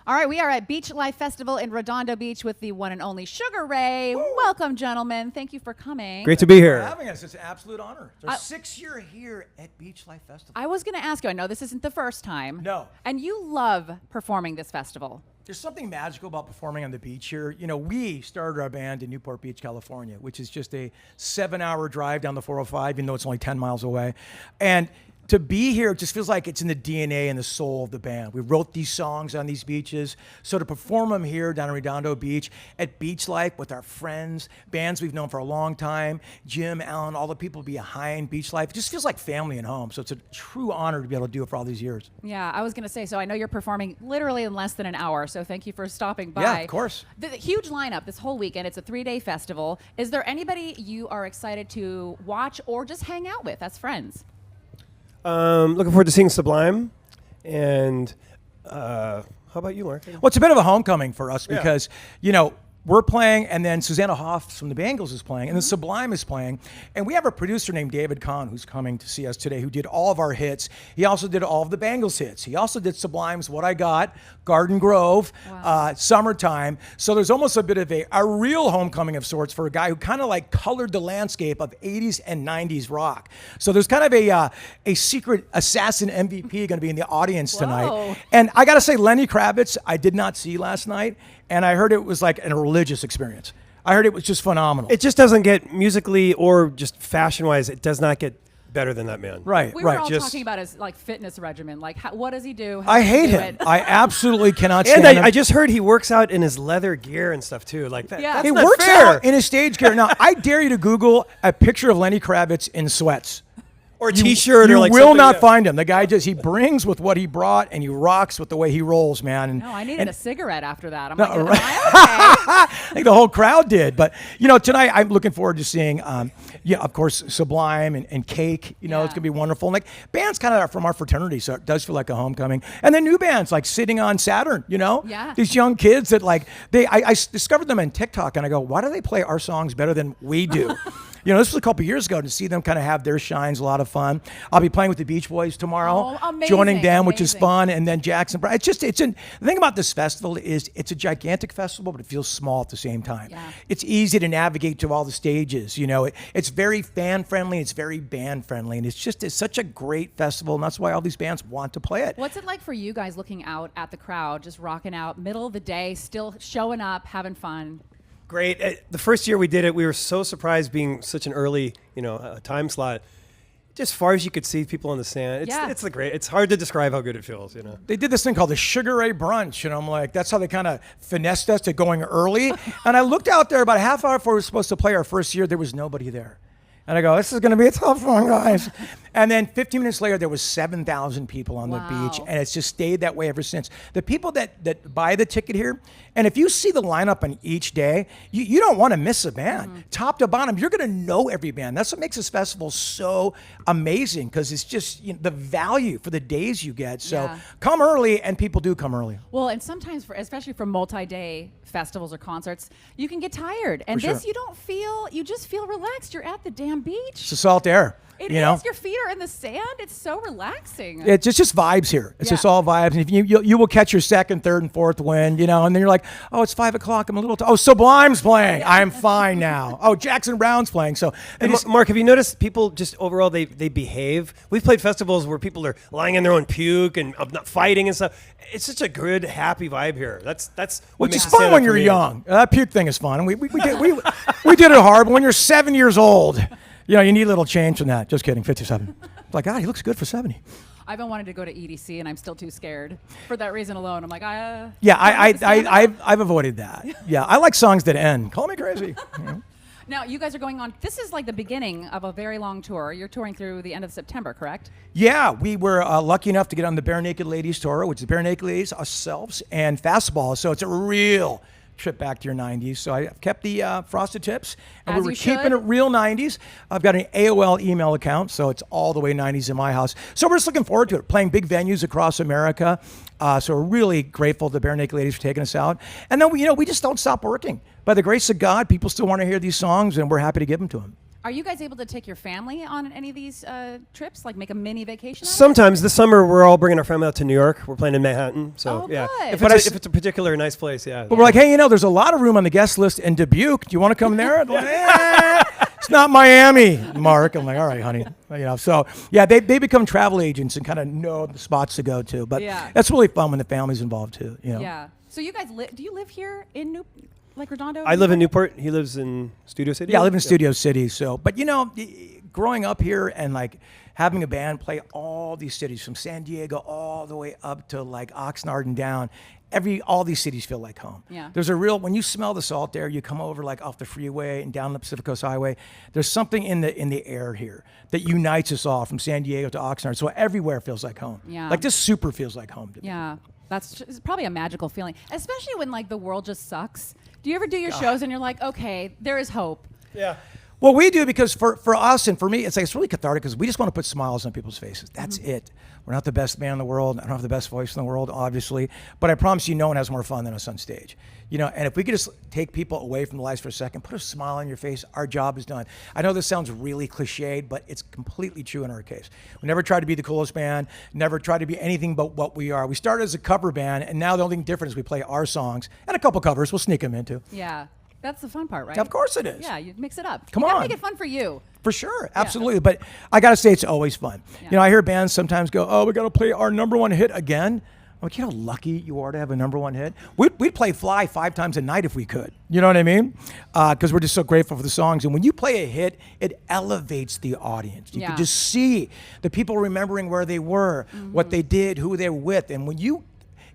All right, we are at Beachlife Festival in Redondo Beach with the one and only Sugar Ray. Woo. Welcome, gentlemen. Thank you for coming. Great to be here. For having us. It's an absolute honor. It's our 6th year here at Beachlife Festival. I was going to ask you, I know this isn't the first time. No. And you love performing this festival. There's something magical about performing on the beach here. You know, we started our band in Newport Beach, California, which is just a 7-hour drive down the 405, even though it's only 10 miles away. And to be here, it just feels like it's in the DNA and the soul of the band. We wrote these songs on these beaches. So to perform them here down in Redondo Beach at Beachlife with our friends, bands we've known for a long time, Jim, Alan, all the people behind Beachlife, it just feels like family and home. So it's a true honor to be able to do it for all these years. Yeah, I was going to say, so I know you're performing literally in less than an hour, so thank you for stopping by. Yeah, of course. The huge lineup this whole weekend. It's a 3-day festival. Is there anybody you are excited to watch or just hang out with as friends? Looking forward to seeing Sublime. And how about you, Mark? Well, it's a bit of a homecoming for us because, you know, we're playing, and then Susanna Hoffs from the Bangles is playing, and then Sublime is playing. And we have a producer named David Kahn who's coming to see us today, who did all of our hits. He also did all of the Bangles hits. He also did Sublime's What I Got, Garden Grove, Summertime. So there's almost a bit of a real homecoming of sorts for a guy who kind of like colored the landscape of 80s and 90s rock. So there's kind of a secret assassin MVP going to be in the audience tonight. And I got to say, Lenny Kravitz, I did not see last night. And I heard it was like a religious experience. I heard it was just phenomenal. It just doesn't get musically or just fashion-wise, it does not get better than that man. Right, We were all just talking about his like fitness regimen. Like, what does he do? How I does he hate do him. it? I absolutely cannot stand And him. I just heard he works out in his leather gear and stuff too. Like that. Yeah. That's He not works fair. out in his stage gear. Now, I dare you to Google a picture of Lenny Kravitz in sweats. Or a T-shirt. You or like will something, not yeah. find him. The guy he brings with what he brought, and he rocks with the way he rolls, man. And, No, I needed a cigarette after that. I'm No, like, am right. I okay? I think the whole crowd did. But, you know, tonight I'm looking forward to seeing, of course, Sublime and Cake. You know, it's going to be wonderful. And, like, bands kind of from our fraternity, so it does feel like a homecoming. And then new bands, like Sitting on Saturn, you know? Yeah. These young kids that, like, I discovered them on TikTok, and I go, why do they play our songs better than we do? You know, this was a couple years ago. To see them kind of have their shines, a lot of fun. I'll be playing with the Beach Boys tomorrow, joining them, which is fun, and then Jackson. The thing about this festival is it's a gigantic festival, but it feels small at the same time. Yeah. It's easy to navigate to all the stages. You know, it's very fan friendly, it's very band friendly, and it's such a great festival, and that's why all these bands want to play it. What's it like for you guys looking out at the crowd, just rocking out, middle of the day, still showing up, having fun? Great. The first year we did it, we were so surprised being such an early, time slot. Just far as you could see people on the stand. It's hard to describe how good it feels, you know. They did this thing called the Sugar Ray Brunch, and I'm like, that's how they kind of finessed us to going early. And I looked out there about a half hour before we were supposed to play our first year. There was nobody there. And I go, this is going to be a tough one, guys. And then 15 minutes later, there was 7,000 people on the beach, and it's just stayed that way ever since. The people that buy the ticket here, and if you see the lineup on each day, you don't want to miss a band. Top to bottom, you're going to know every band. That's what makes this festival so amazing, because it's just the value for the days you get. So come early, and people do come early. Well, and sometimes, especially for multi-day festivals or concerts, you can get tired. And For this, you just feel relaxed. You're at the damn beach. It's the salt air. It you know? is. Your feet are in the sand. It's so relaxing. It's just vibes here. It's just all vibes. And if you will catch your second, third, and fourth wind, and then you're like, oh, it's 5 o'clock. I'm a little. Oh, Sublime's playing. I'm fine now. Oh, Jackson Brown's playing. So, And Mark, have you noticed people just overall they behave? We've played festivals where people are lying in their own puke and not fighting and stuff. It's such a good, happy vibe here. That's what which makes is it stand fun out when for you're me. young. That puke thing is fun. We did it hard. But when you're 7 years old, you need a little change from that. Just kidding. 57. It's like, God, he looks good for 70. I've been wanting to go to EDC, and I'm still too scared. For that reason alone, I'm like, Yeah, I've avoided that. Yeah, I like songs that end. Call me crazy. Now, you guys are going on, this is like the beginning of a very long tour. You're touring through the end of September, correct? Yeah, we were lucky enough to get on the Bare Naked Ladies tour, which is Bare Naked Ladies, ourselves, and Fastball. So it's a real trip back to your 90s. So I kept the frosted tips, and As we were you should. keeping it real 90s. I've got an AOL email account, so it's all the way 90s in my house. So we're just looking forward to it, playing big venues across America. So we're really grateful to the Bare Naked Ladies for taking us out. And then we just don't stop working. By the grace of God, people still want to hear these songs, and we're happy to give them to them. Are you guys able to take your family on any of these trips? Like make a mini vacation? Sometimes this summer we're all bringing our family out to New York. We're playing in Manhattan, so Oh, yeah. good. If it's a particular nice place, yeah. But we're like, hey, there's a lot of room on the guest list in Dubuque. Do you want to come there? They're like, it's not Miami, Mark. I'm like, all right, honey. So yeah, they become travel agents and kind of know the spots to go to. But that's really fun when the family's involved too. Yeah. So you guys do you live here in Redondo? I live in Newport. He lives in Studio City. Yeah, I live in Studio City. So, but growing up here and like having a band play all these cities from San Diego all the way up to like Oxnard and down, all these cities feel like home. Yeah. There's when you smell the salt air, you come over like off the freeway and down the Pacific Coast Highway. There's something in the air here that unites us all from San Diego to Oxnard. So everywhere feels like home. Yeah. Like this super feels like home to me. Yeah. It's probably a magical feeling, especially when like the world just sucks. Do you ever do your shows and you're like, okay, there is hope? Yeah. Well, we do because for us and for me, it's really cathartic because we just want to put smiles on people's faces. That's it. We're not the best band in the world. I don't have the best voice in the world, obviously. But I promise you, no one has more fun than us on stage. And if we could just take people away from the lights for a second, put a smile on your face, our job is done. I know this sounds really cliched, but it's completely true in our case. We never tried to be the coolest band, never tried to be anything but what we are. We started as a cover band, and now the only thing different is we play our songs and a couple covers. We'll sneak them in too. Yeah. That's the fun part, right? Of course it is. Yeah, you mix it up. Come you gotta on. make it fun for you. For sure, absolutely. But I got to say, it's always fun. Yeah. I hear bands sometimes go, oh, we got to play our number one hit again. I'm like, how lucky you are to have a number one hit. We'd play Fly 5 times a night if we could. You know what I mean? Because we're just so grateful for the songs. And when you play a hit, it elevates the audience. You can just see the people remembering where they were, what they did, who they were with. And when you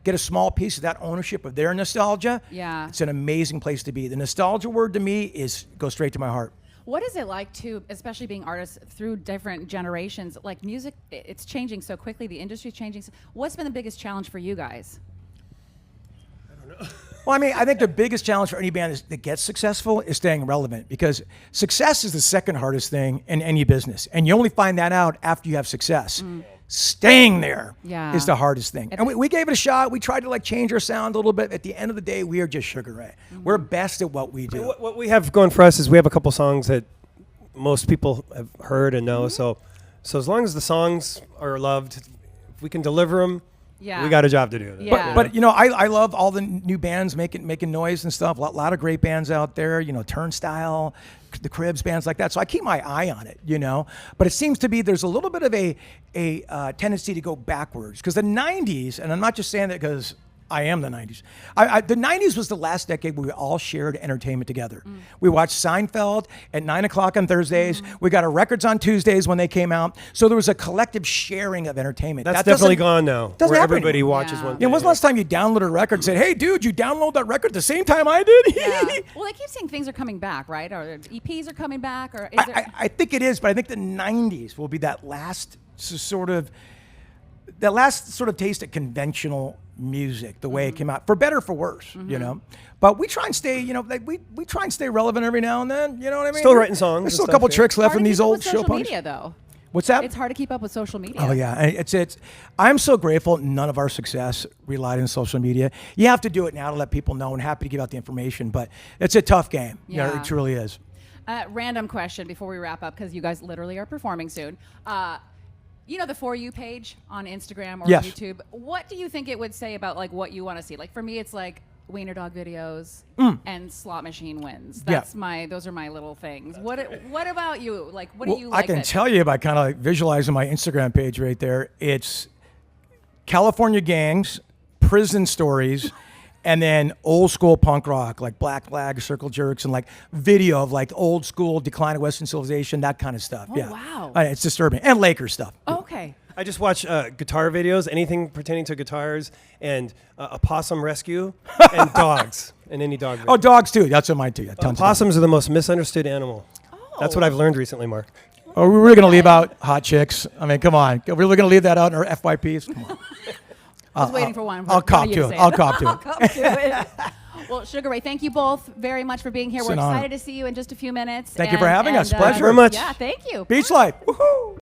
get a small piece of that ownership of their nostalgia, it's an amazing place to be. The nostalgia word to me goes straight to my heart. What is it like to, especially being artists through different generations, like music, it's changing so quickly, the industry's changing. What's been the biggest challenge for you guys? I don't know. Well, I think the biggest challenge for any band that gets successful is staying relevant, because success is the second hardest thing in any business. And you only find that out after you have success. Staying there is the hardest thing. And we gave it a shot. We tried to change our sound a little bit. At the end of the day, we are just Sugar Ray. We're best at what we do. What we have going for us is we have a couple songs that most people have heard and know. So as long as the songs are loved, if we can deliver them, we got a job to do. Yeah. But I love all the new bands making noise and stuff. A lot of great bands out there. Turnstile, the Cribs, bands like that. So I keep my eye on it. But it seems to be there's a little bit of a tendency to go backwards, because the '90s, and I'm not just saying that because I am the 90s. The 90s was the last decade where we all shared entertainment together. We watched Seinfeld at 9 o'clock on Thursdays. We got our records on Tuesdays when they came out. So there was a collective sharing of entertainment. That's definitely gone now, doesn't where happen everybody anymore. watches one thing. When's the last time you downloaded a record and said, hey, dude, you download that record at the same time I did? Well, they keep saying things are coming back, right? Or EPs are coming back? Or I think it is, but I think the 90s will be that last sort of taste of conventional music, the way it came out, for better or for worse, But we try and stay, we try and stay relevant every now and then, you know what I mean? Still writing songs. There's still a couple tricks left in these old show social media, though. What's that? It's hard to keep up with social media. Oh yeah, it's. I'm so grateful none of our success relied on social media. You have to do it now to let people know, and happy to give out the information, but it's a tough game. Yeah. It truly is. Random question before we wrap up, because you guys literally are performing soon. The For You page on Instagram or YouTube, what do you think it would say about what you want to see? For me, it's wiener dog videos and slot machine wins. Those are my little things. What about you? What do you like? I can tell you by kind of visualizing my Instagram page right there. It's California gangs, prison stories, and then old school punk rock, like Black Flag, Circle Jerks, and video of old school decline of Western civilization, that kind of stuff. Oh, wow. It's disturbing. And Lakers stuff. Oh, okay. I just watch guitar videos, anything pertaining to guitars, and a possum rescue, and dogs, and any dog video. Oh, dogs too. That's what mine too. Yeah, tons possums are the most misunderstood animal. That's what I've learned recently, Mark. Are we really going to leave out hot chicks? I mean, come on. Are we really going to leave that out in our FYPs? Come on. I was waiting for one. I'll cop to it. I'll cop to it. Well, Sugar Ray, thank you both very much for being here. We're excited to see you in just a few minutes. Thank you for having us. Pleasure. Very much. Yeah, thank you. Beachlife. Woohoo!